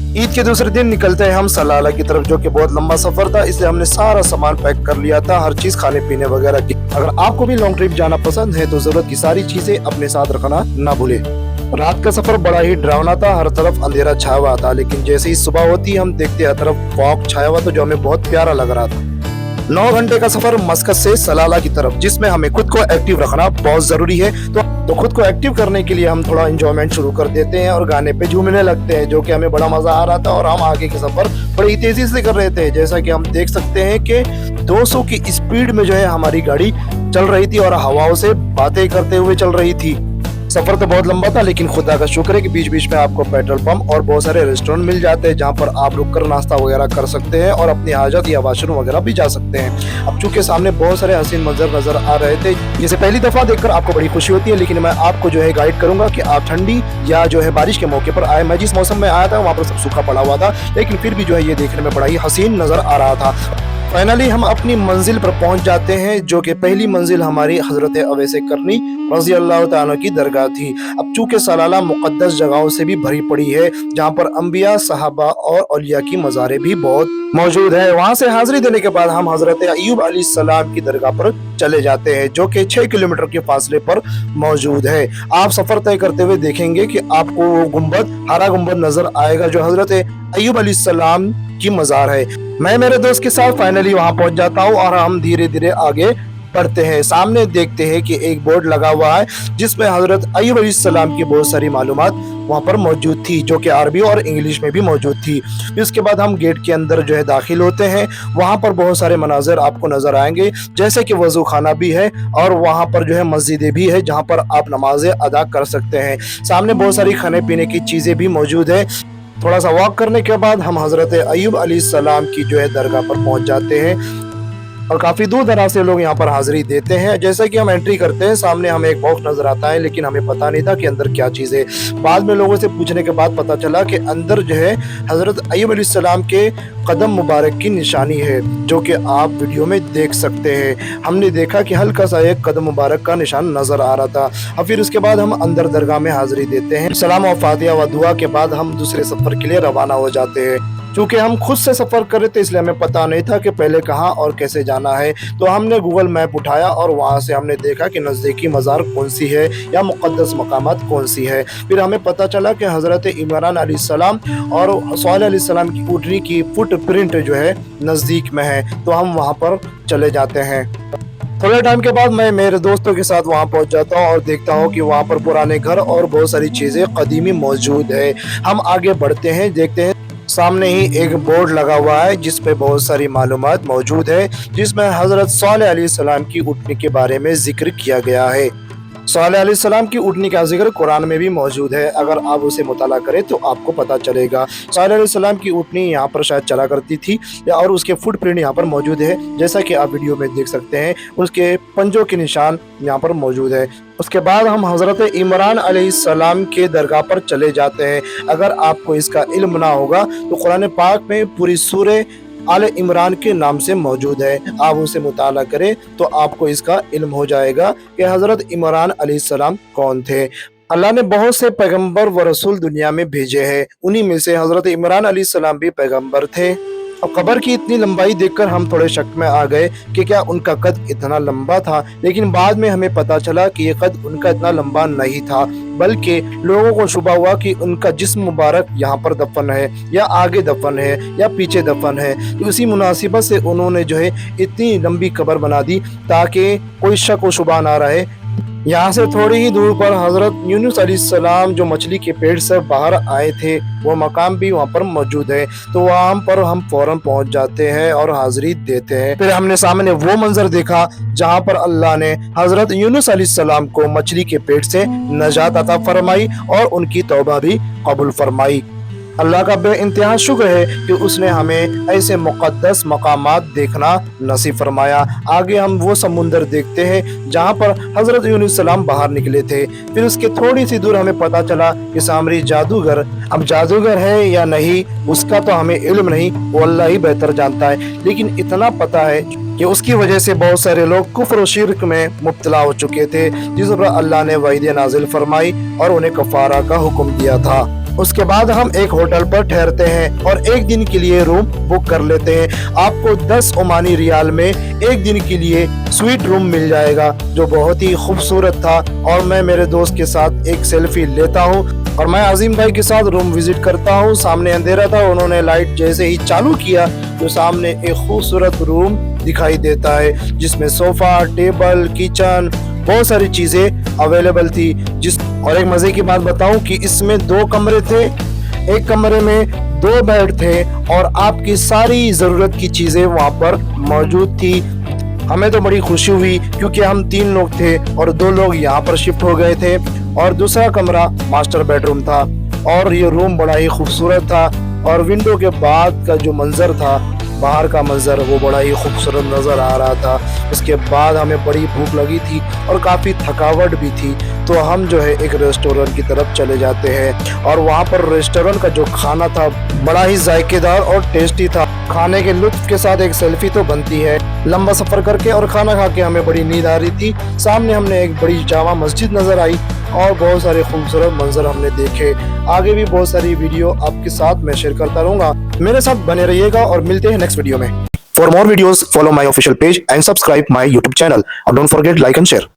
ईद के दूसरे दिन निकलते हैं हम सलाला की तरफ, जो कि बहुत लंबा सफर था, इसलिए हमने सारा सामान पैक कर लिया था, हर चीज खाने पीने वगैरह की। अगर आपको भी लॉन्ग ट्रिप जाना पसंद है तो जरूरत की सारी चीजें अपने साथ रखना ना भूले। रात का सफर बड़ा ही डरावना था, हर तरफ अंधेरा छाया हुआ था, लेकिन जैसे ही सुबह होती हम देखते हर तरफ फॉग छाया हुआ था, जो हमें बहुत प्यारा लग रहा था। 9 घंटे का सफर मस्कत से सलाला की तरफ, जिसमें हमें खुद को एक्टिव रखना बहुत जरूरी है। तो खुद को एक्टिव करने के लिए हम थोड़ा एंजॉयमेंट शुरू कर देते हैं और गाने पे झूमने लगते हैं, जो कि हमें बड़ा मजा आ रहा था और हम आगे के सफर बड़ी तेजी से कर रहे थे। जैसा कि हम देख सकते हैं कि 200 की स्पीड में जो है हमारी गाड़ी चल रही थी और हवाओं से बातें करते हुए चल रही थी। सफर तो बहुत लंबा था, लेकिन खुदा का शुक्र है कि बीच बीच में आपको पेट्रोल पंप और बहुत सारे रेस्टोरेंट मिल जाते हैं, जहां पर आप रुककर नाश्ता वगैरह कर सकते हैं और अपनी हाजत या वॉशरूम वगैरह भी जा सकते हैं। अब चूंकि सामने बहुत सारे हसीन मंजर नजर आ रहे थे, जिसे पहली दफा देखकर आपको बड़ी खुशी होती है, लेकिन मैं आपको जो है गाइड करूंगा कि आप ठंडी या जो है बारिश के मौके पर आए। मैं जिस मौसम में आया था वहाँ पर सब सूखा पड़ा हुआ था, लेकिन फिर भी जो है ये देखने में बड़ा ही हसीन नजर आ रहा था। फाइनली हम अपनी मंजिल पर पहुंच जाते हैं, जो कि पहली मंजिल हमारी हजरत अवैस करनी रज़ी अल्लाह तआला की दरगाह थी। अब चूंकि सलाला मुक़द्दस जगहों से भी भरी पड़ी है, जहां पर अंबिया, सहाबा और औलिया की मज़ारें भी बहुत मौजूद है। वहां से हाजिरी देने के बाद हम हजरत अय्यूब अलैहिस्सलाम की दरगाह पर चले जाते हैं, जो कि 6 किलोमीटर के फासले पर मौजूद है। आप सफर तय करते हुए देखेंगे कि आपको वो गुंबद, हरा गुंबद नजर आएगा, जो हजरत अय्यूब अलैहिस्सलाम की मज़ार है। मैं मेरे दोस्त के साथ फाइनली वहां पहुंच जाता हूं और हम धीरे धीरे आगे बढ़ते हैं। सामने देखते हैं कि एक बोर्ड लगा हुआ है, जिसमें हजरत अय्यूब अलैहिस्सलाम की बहुत सारी मालूमात वहाँ पर मौजूद थी, जो कि अरबी और इंग्लिश में भी मौजूद थी। इसके बाद हम गेट के अंदर जो है दाखिल होते हैं। वहाँ पर बहुत सारे मनाजर आपको नजर आएंगे, जैसे कि वजू खाना भी है और वहाँ पर जो है मस्जिदें भी है, जहाँ पर आप नमाजें अदा कर सकते हैं। सामने बहुत सारी खाने पीने की चीजें भी मौजूद है। थोड़ा सा वॉक करने के बाद हम हजरत अय्यूब अलैहिस्सलाम की जो है दरगाह पर पहुंच जाते हैं और काफी दूर दराज से लोग यहाँ पर हाजिरी देते हैं। जैसे कि हम एंट्री करते हैं, सामने हमें एक बॉक्स नजर आता है, लेकिन हमें पता नहीं था कि अंदर क्या चीज है। बाद में लोगों से पूछने के बाद पता चला कि अंदर जो है हजरत अय्यूब अलैहिस्सलाम के कदम मुबारक की निशानी है, जो कि आप वीडियो में देख सकते हैं। हमने देखा कि हल्का सा एक कदम मुबारक का निशान नजर आ रहा था। और फिर उसके बाद हम अंदर दरगाह में हाजिरी देते हैं। सलाम और फातिहा व दुआ के बाद हम दूसरे सफर के लिए रवाना हो जाते हैं। चूंकि हम खुद से सफर कर रहे थे, इसलिए हमें पता नहीं था कि पहले कहाँ और कैसे जाना है। तो हमने गूगल मैप उठाया और वहाँ से हमने देखा कि नज़दीकी मज़ार कौन सी है या मुक़द्दस मकामात कौन सी है। फिर हमें पता चला कि हज़रत इमरान अलैहिस्सलाम और सालेह अलैहिस्सलाम की ऊँटनी की फुट प्रिंट जो है नज़दीक में है, तो हम वहाँ पर चले जाते हैं। थोड़े टाइम के बाद मैं मेरे दोस्तों के साथ वहां पहुंच जाता हूं और देखता हूं कि वहां पर पुराने घर और बहुत सारी चीजें कदीमी मौजूद है। हम आगे बढ़ते हैं, देखते हैं सामने ही एक बोर्ड लगा हुआ है, जिस पे बहुत सारी मालूमात मौजूद है, जिसमें हजरत सालेह अलैहिस्सलाम की ऊँटनी के बारे में जिक्र किया गया है। सालेह अलैहिस्सलाम की ऊँटनी का जिक्र कुरान में भी मौजूद है। अगर आप उसे मुताला करें तो आपको पता चलेगा। सालेह अलैहिस्सलाम की ऊँटनी यहाँ पर शायद चला करती थी और उसके फुट प्रिंट यहाँ पर मौजूद है, जैसा कि आप वीडियो में देख सकते हैं। उसके पंजों के निशान यहाँ पर मौजूद है। उसके बाद हम हजरत इमरान अलैहिस्सलाम के दरगाह पर चले जाते हैं। अगर आपको इसका इल्म ना होगा तो कुरान पाक में पूरी सूरह आले इमरान के नाम से मौजूद है। आप उसे मुताला करें तो आपको इसका इल्म हो जाएगा कि हजरत इमरान अलैहिस्सलाम कौन थे। अल्लाह ने बहुत से पैगंबर व रसूल दुनिया में भेजे हैं, उन्हीं में से हजरत इमरान अलैहिस्सलाम भी पैगंबर थे। और कब्र की इतनी लंबाई देखकर हम थोड़े शक में आ गए कि क्या उनका कद इतना लंबा था, लेकिन बाद में हमें पता चला कि ये कद उनका इतना लंबा नहीं था, बल्कि लोगों को शुबा हुआ कि उनका जिस्म मुबारक यहाँ पर दफन है या आगे दफन है या पीछे दफन है। तो उसी मुनासिबत से उन्होंने जो है इतनी लंबी कब्र बना दी ताकि कोई शक व शुबा ना रहे। यहाँ से थोड़ी ही दूर पर हजरत यूनुस अलैहिस्सलाम जो मछली के पेट से बाहर आए थे, वो मकाम भी वहाँ पर मौजूद है। तो वहाँ पर हम फौरन पहुँच जाते हैं और हाजिरी देते हैं। फिर हमने सामने वो मंजर देखा जहाँ पर अल्लाह ने हजरत यूनुस अलैहिस्सलाम को मछली के पेट से नजात अता फरमाई और उनकी तौबा भी कबूल फरमाई। अल्लाह का बेइंतहा शुक्र है कि उसने हमें ऐसे मुक़द्दस मकामात देखना नसीब फरमाया। आगे हम वो समुंदर देखते हैं जहाँ पर हजरत यूनुस सलाम बाहर निकले थे। फिर उसके थोड़ी सी दूर हमें पता चला कि सामरी जादूगर, अब जादूगर है या नहीं उसका तो हमें इल्म नहीं, वो अल्लाह ही बेहतर जानता है, लेकिन इतना पता है कि उसकी वजह से बहुत सारे लोग कुफ्र और शिर्क में मुब्तला हो चुके थे, जिस पर अल्लाह ने वईद नाजिल फरमाई और उन्हें कफारा का हुक्म दिया था। اس کے بعد ہم ایک ہوٹل پر ٹھہرتے ہیں اور ایک دن کے لیے روم بک کر لیتے ہیں. آپ کو 10 عمانی ریال میں ایک دن کے لیے سویٹ روم مل جائے گا جو بہت ہی خوبصورت تھا. اور میں میرے دوست کے ساتھ ایک سیلفی لیتا ہوں اور میں عظیم بھائی کے ساتھ روم وزٹ کرتا ہوں. سامنے اندھیرا تھا, انہوں نے لائٹ جیسے ہی چالو کیا تو سامنے ایک خوبصورت روم دکھائی دیتا ہے جس میں صوفہ, ٹیبل, کچن, بہت ساری چیزیں اویلیبل تھی. اور ایک مزے کی بات بتاؤں کہ اس میں 2 کمرے تھے, ایک کمرے میں 2 بیڈ تھے اور آپ کی ساری ضرورت کی چیزیں وہاں پر موجود تھی. ہمیں تو بڑی خوشی ہوئی کیونکہ ہم 3 لوگ تھے اور 2 لوگ یہاں پر شفٹ ہو گئے تھے اور دوسرا کمرہ ماسٹر بیڈ روم تھا. اور یہ روم بڑا ہی خوبصورت تھا اور ونڈو کے بعد کا جو منظر تھا, باہر کا منظر, وہ بڑا ہی خوبصورت نظر آ رہا تھا. اس کے بعد ہمیں بڑی بھوک لگی تھی اور کافی تھکاوٹ بھی تھی تو ہم جو ہے ایک ریسٹورنٹ کی طرف چلے جاتے ہیں. اور وہاں پر ریسٹورنٹ کا جو کھانا تھا بڑا ہی ذائقے دار اور ٹیسٹی تھا. کھانے کے لطف کے ساتھ ایک سیلفی تو بنتی ہے. لمبا سفر کر کے اور کھانا کھا کے ہمیں بڑی نیند آ رہی تھی. سامنے ہم نے ایک بڑی جامع مسجد نظر آئی اور بہت سارے خوبصورت منظر ہم نے دیکھے. آگے بھی بہت ساری ویڈیو آپ کے ساتھ میں شیئر کرتا رہوں گا. میرے ساتھ بنے رہیے گا اور ملتے ہیں نیکسٹ ویڈیو میں. For more videos, follow my official page and subscribe my YouTube channel. And don't forget like and share.